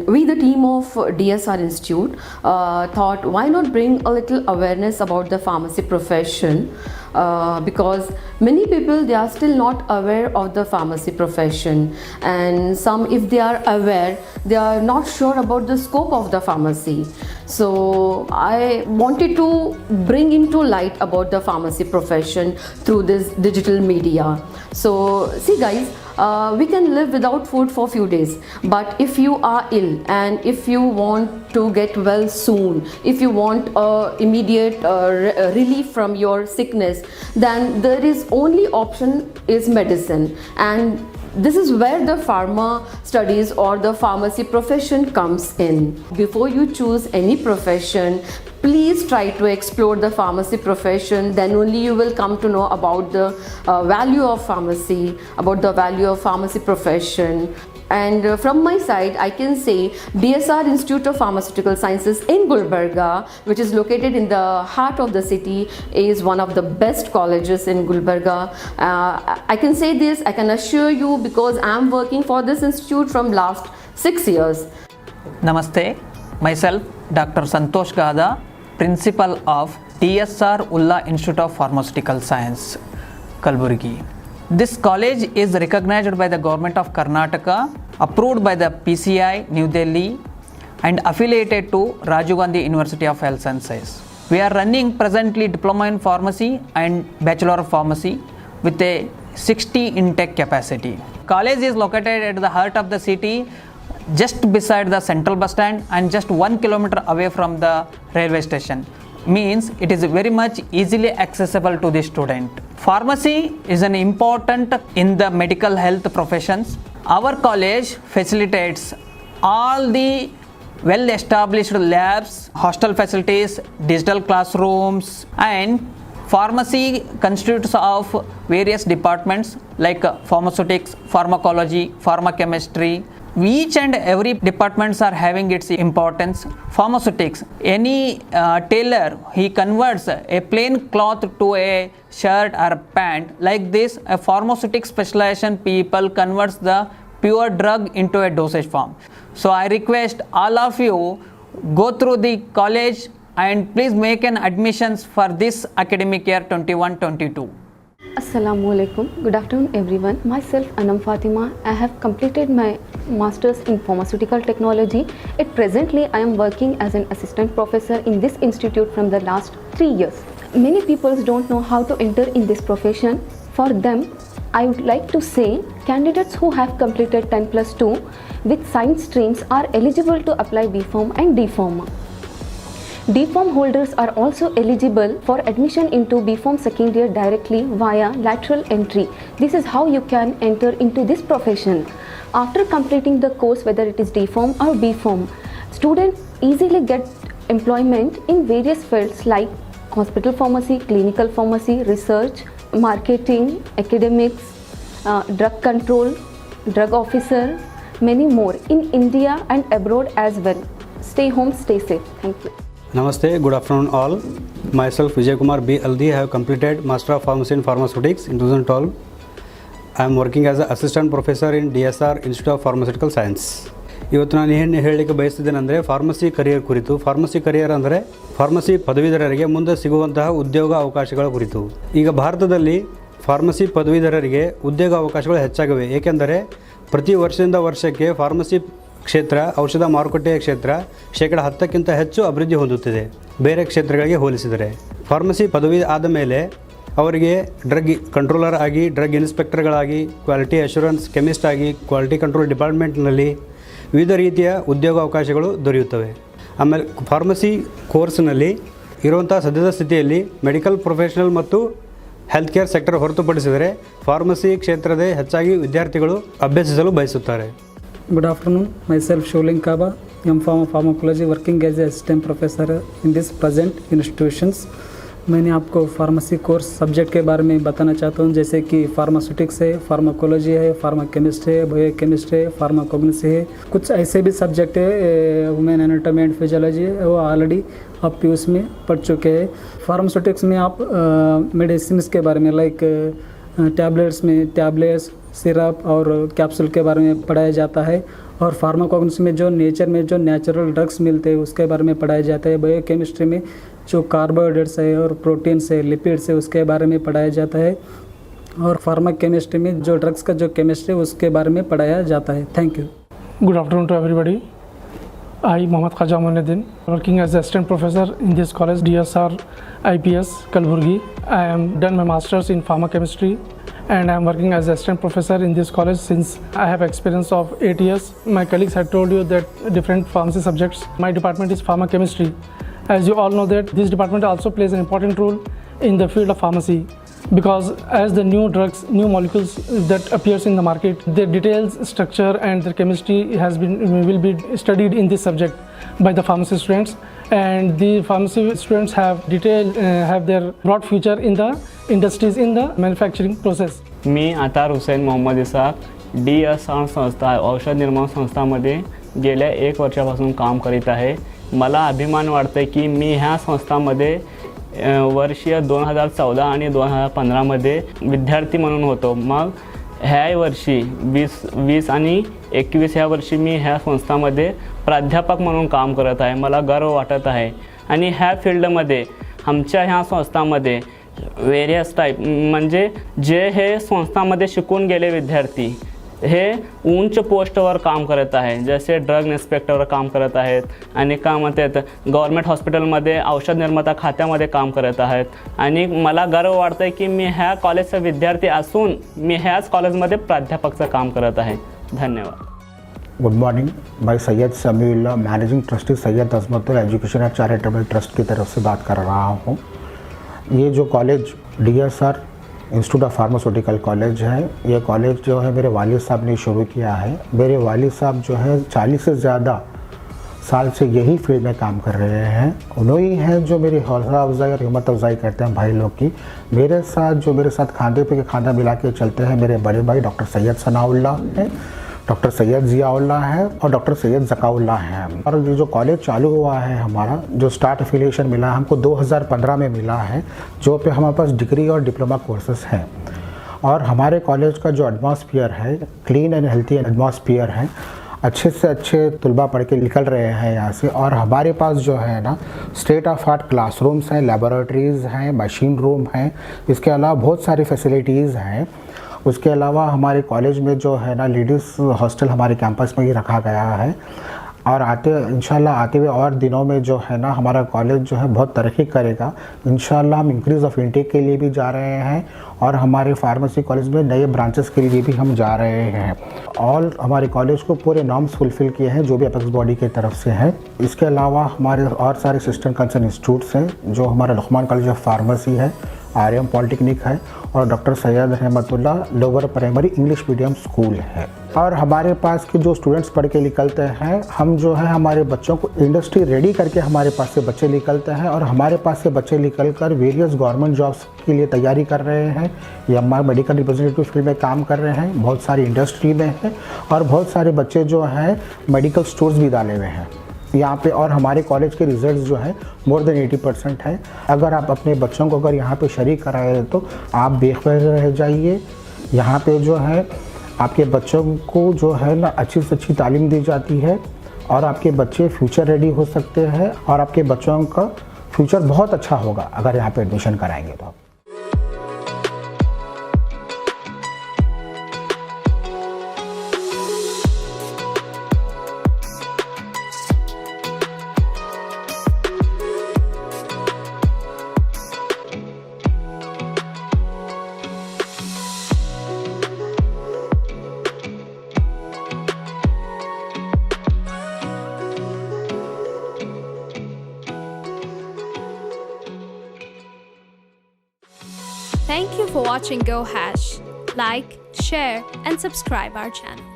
we, the team of DSR Institute, thought why not bring a little awareness about the pharmacy profession, because many people, they are still not aware of the pharmacy profession, and some, if they are aware, they are not sure about the scope of the pharmacy. So I wanted to bring into light about the pharmacy profession through this digital media. So see guys, we can live without food for few days, but if you are ill and if you want to get well soon, if you want immediate relief from your sickness, then there is only option is medicine, and this is where the pharma studies or the pharmacy profession comes in. Before you choose any profession, please try to explore the pharmacy profession. Then only you will come to know about the value of pharmacy, about the value of pharmacy profession. And from my side, I can say DSR Institute of Pharmaceutical Sciences in Gulbarga, which is located in the heart of the city, is one of the best colleges in Gulbarga. I can say this, I can assure you, because I am working for this institute from last 6 years. Namaste, myself Dr. Santosh Gada, Principal of DSR Ulla Institute of Pharmaceutical Science, Kalburgi. This college is recognized by the Government of Karnataka, approved by the PCI, New Delhi, and affiliated to Rajiv Gandhi University of Health Sciences. We are running presently Diploma in Pharmacy and Bachelor of Pharmacy with a 60 intake capacity. College is located at the heart of the city, just beside the central bus stand and just 1 kilometer away from the railway station. Means it is very much easily accessible to the student. Pharmacy is an important in the medical health professions. Our college facilitates all the well established labs, hostel facilities, digital classrooms, and pharmacy constitutes of various departments like pharmaceutics, pharmacology, pharmacochemistry. Each and every departments are having its importance. Pharmaceutics, any tailor, he converts a plain cloth to a shirt or a pant. Like this, a pharmaceutics specialization people converts the pure drug into a dosage form. So I request all of you go through the college and please make an admissions for this academic year 21-22. Assalamualaikum. Good afternoon everyone. Myself Anam Fatima. I have completed my Masters in Pharmaceutical Technology. At presently I am working as an assistant professor in this institute from the last 3 years. Many people don't know how to enter in this profession. For them, I would like to say candidates who have completed 10+2 with science streams are eligible to apply B.Pharm and D.Pharm. D.Pharm holders are also eligible for admission into B.Pharm second year directly via lateral entry. This is how you can enter into this profession. After completing the course, whether it is D.Pharm or B.Pharm, students easily get employment in various fields like hospital pharmacy, clinical pharmacy, research, marketing, academics, drug control, drug officer, many more in India and abroad as well. Stay home, stay safe. Thank you. Namaste, good afternoon all. Myself Vijay Kumar B. Aldi. I have completed Master of Pharmacy in Pharmaceutics in 2012. I am working as an assistant professor in DSR Institute of Pharmaceutical Science. ಇವತ್ತು ನಾನು ಏನು ಹೇಳಲಿಕ್ಕೆ ಬಯಸ್ತಿದ್ದೇನೆ ಅಂದರೆ pharmacy career ಕುರಿತು. Pharmacy career ಅಂದರೆ pharmacy ಪದವೀಧರರಿಗೆ ಮುಂದೆ ಸಿಗುವಂತಹ ಉದ್ಯೋಗ ಅವಕಾಶಗಳ ಕುರಿತು. ಈಗ ಭಾರತದಲ್ಲಿ ಫಾರ್ಮಸಿ ಪದವೀಧರರಿಗೆ ಉದ್ಯೋಗ ಅವಕಾಶಗಳು ಹೆಚ್ಚಾಗಿವೆ. ಏಕೆಂದರೆ ಪ್ರತಿ ವರ್ಷದಿಂದ ವರ್ಷಕ್ಕೆ ಫಾರ್ಮಸಿ ಕ್ಷೇತ್ರ, ಔಷಧ ಮಾರುಕಟ್ಟೆಯ ಕ್ಷೇತ್ರ ಶೇಕಡ 10ಕ್ಕಿಂತ ಹೆಚ್ಚು ಅಭಿವೃದ್ಧಿ ಹೊಂದುತ್ತಿದೆ ಬೇರೆ ಕ್ಷೇತ್ರಗಳಿಗೆ ಹೋಲಿಸಿದರೆ. ಫಾರ್ಮಸಿ ಪದವಿ ಆದ ಮೇಲೆ ಅವರಿಗೆ ಡ್ರಗ್ ಕಂಟ್ರೋಲರ್ ಆಗಿ, ಡ್ರಗ್ ಇನ್ಸ್ಪೆಕ್ಟರ್ಗಳಾಗಿ, ಕ್ವಾಲಿಟಿ ಅಶ್ಯೂರೆನ್ಸ್ ಕೆಮಿಸ್ಟ್ ಆಗಿ, ಕ್ವಾಲಿಟಿ ಕಂಟ್ರೋಲ್ ಡಿಪಾರ್ಟ್ಮೆಂಟ್ನಲ್ಲಿ ವಿವಿಧ ರೀತಿಯ ಉದ್ಯೋಗ ಅವಕಾಶಗಳು ದೊರೆಯುತ್ತವೆ. ಆಮೇಲೆ ಫಾರ್ಮಸಿ ಕೋರ್ಸ್ನಲ್ಲಿ ಇರುವಂಥ ಸದ್ಯದ ಸ್ಥಿತಿಯಲ್ಲಿ ಮೆಡಿಕಲ್ ಪ್ರೊಫೆಷನಲ್ ಮತ್ತು ಹೆಲ್ತ್ ಕೇರ್ ಸೆಕ್ಟರ್ ಹೊರತುಪಡಿಸಿದರೆ ಫಾರ್ಮಸಿ ಕ್ಷೇತ್ರದ ಹೆಚ್ಚಾಗಿ ವಿದ್ಯಾರ್ಥಿಗಳು ಅಭ್ಯಸಿಸಲು ಬಯಸುತ್ತಾರೆ. Good afternoon, myself Sholing Kaba, M.Pharm Pharmacology, working as an assistant professor in this present institutions. मैंने आपको फार्मेसी कोर्स सब्जेक्ट के बारे में बताना चाहता हूँ, जैसे कि फार्मास्यूटिक्स है, फार्माकोलॉजी है, फार्माकेमिस्ट है, बायोकेमिस्ट है, फार्माकोग्निसी है, कुछ ऐसे भी सब्जेक्ट है, ह्यूमन एनाटॉमी एंड फिजियोलॉजी है, वो ऑलरेडी आप पीयूष में पढ़ चुके हैं. फार्मास्यूटिक्स में आप मेडिसिन के बारे में लाइक टैबलेट्स में टैबलेट्स, सिरप और कैप्सूल के बारे में पढ़ाया जाता है। और फार्माकोग्नोसी में जो नेचर में जो नेचुरल ड्रग्स मिलते हैं उसके बारे में पढ़ाया जाता है। बायोकेमिस्ट्री में जो कार्बोहाइड्रेट्स है और प्रोटीन्स है, लिपिड्स है, उसके बारे में पढ़ाया जाता है। और फार्माकेमिस्ट्री में जो ड्रग्स का जो केमिस्ट्री है उसके बारे में पढ़ाया जाता है। Thank you. Good afternoon to everybody. I, Mohammad Khaja Moinuddin, working as assistant professor in this college, DSR IPS, Kalburgi. I am done my masters in pharmacochemistry and I am working as assistant professor in this college since I have experience of 8 years. My colleagues had told you that different pharmacy subjects. My department is pharmacochemistry. As you all know that this department also plays an important role in the field of pharmacy. Because as the new drugs, new molecules that appears in the market, their details, structure and their chemistry will be studied in this subject by the pharmacy students, and the pharmacy students have their broad future in the industries in the manufacturing process. मी Attar Hussain Mohammad Ishaq DSR संस्था औषध निर्माण संस्थामध्ये गेल्या 1 वर्षापासून काम करीत आहे। मला अभिमान वाटतं की मी ह्या संस्थामध्ये वर्षीय 2014 आणि 2015 मध्ये विद्यार्थी म्हणून होतो। मग ह्या वर्षी 20 आणि 21 ह्या वर्षी मी ह्या संस्थामध्ये प्राध्यापक म्हणून काम करत आहे। मला गर्व वाटत आहे आणि ह्या फील्डमध्ये आमच्या ह्या संस्थामध्ये वेरियस टाईप म्हणजे जे हे संस्थामध्ये शिकून गेले विद्यार्थी हे उंच पोस्टवर काम करत आहे, जसे ड्रग इन्स्पेक्टरवर काम करत आहेत आणि काय म्हणतात गव्हर्नमेंट हॉस्पिटलमध्ये औषध निर्माता खात्यामध्ये काम करत आहेत। आणि मला गर्व वाटतं आहे की मी ह्या कॉलेजचा विद्यार्थी असून मी ह्याच कॉलेजमध्ये प्राध्यापकचं काम करत आहे। धन्यवाद। गुड मॉर्निंग, मैं Syed Samiullah, managing trustee Syed Azmatul education and charitable trust की तरफ से बात कर रहा हूँ। ये जो college DSR institute of pharmaceutical college है, ये कॉलेज जो है मेरे वालिद साहब ने शुरू किया है। मेरे वालिद साहब जो है 40 से ज़्यादा साल से यही फील्ड में काम कर रहे हैं। उन्होंने हैं जो मेरी हौसला अफजाई और हिम्मत अफजाई करते हैं भाई लोग की। मेरे साथ खांधे पे खांधा मिला के चलते हैं मेरे बड़े भाई डॉक्टर सैयद सनाउल्लाह हैं, डॉक्टर सैयद ज़ियाउल्लाह है और डॉक्टर सैयद ज़काउल्लाह हैं। और ये जो कॉलेज चालू हुआ है हमारा, जो स्टार्ट एफिलिएशन मिला हमको 2015 में मिला है, जो पे हमारे पास डिग्री और डिप्लोमा कोर्सेस हैं। और हमारे कॉलेज का जो एटमॉस्फेयर है क्लीन एंड हेल्थी एटमॉस्फेयर है, अच्छे से अच्छे तलबा पढ़ के निकल रहे हैं यहाँ से। और हमारे पास जो है ना स्टेट ऑफ आर्ट क्लासरूम्स हैं, लेबोरेटरीज़ हैं, मशीन रूम हैं, इसके अलावा बहुत सारी फैसिलिटीज़ हैं। उसके अलावा हमारे कॉलेज में जो है ना लेडीज़ हॉस्टल हमारे कैंपस में ही रखा गया है। और इंशाल्लाह आते हुए और दिनों में जो है ना हमारा कॉलेज जो है बहुत तरक्की करेगा। इंशाल्लाह हम इंक्रीज़ ऑफ इंटेक के लिए भी जा रहे हैं और हमारे फार्मेसी कॉलेज में नए ब्रांचेस के लिए भी हम जा रहे हैं। और हमारे कॉलेज को पूरे नॉर्म्स फुलफ़िल किए हैं जो भी अपेक्स बॉडी की तरफ से है। इसके अलावा हमारे और सारे सिस्टम कंसर्न इंस्टीट्यूट्स हैं, जो हमारा लुकमान कॉलेज ऑफ फार्मेसी है, RM पॉलिटेक्निक है और डॉक्टर सैयद रहमतुल्लाह lower primary English medium school है। और हमारे पास के जो स्टूडेंट्स पढ़ के निकलते हैं, हम जो है हमारे बच्चों को इंडस्ट्री रेडी करके हमारे पास से बच्चे निकलते हैं और हमारे पास से बच्चे निकल कर वेरियस गवर्नमेंट जॉब्स के लिए तैयारी कर रहे हैं या हमारे मेडिकल रिप्रेजेंटेटिव फील्ड में काम कर रहे हैं, बहुत सारी इंडस्ट्री में हैं और बहुत सारे बच्चे जो हैं मेडिकल स्टोर्स भी डाले हुए हैं यहाँ पे। और हमारे कॉलेज के रिजल्ट्स जो है मोर देन 80% है। अगर आप अपने बच्चों को अगर यहाँ पे शरीक कराए तो आप बेखबर रह जाइए। यहाँ पे जो है आपके बच्चों को जो है ना अच्छी से अच्छी तालीम दी जाती है और आपके बच्चे फ्यूचर रेडी हो सकते हैं और आपके बच्चों का फ्यूचर बहुत अच्छा होगा अगर यहाँ पे एडमिशन कराएंगे तो। Thank you for watching Go Hash. Like, share, and subscribe our channel.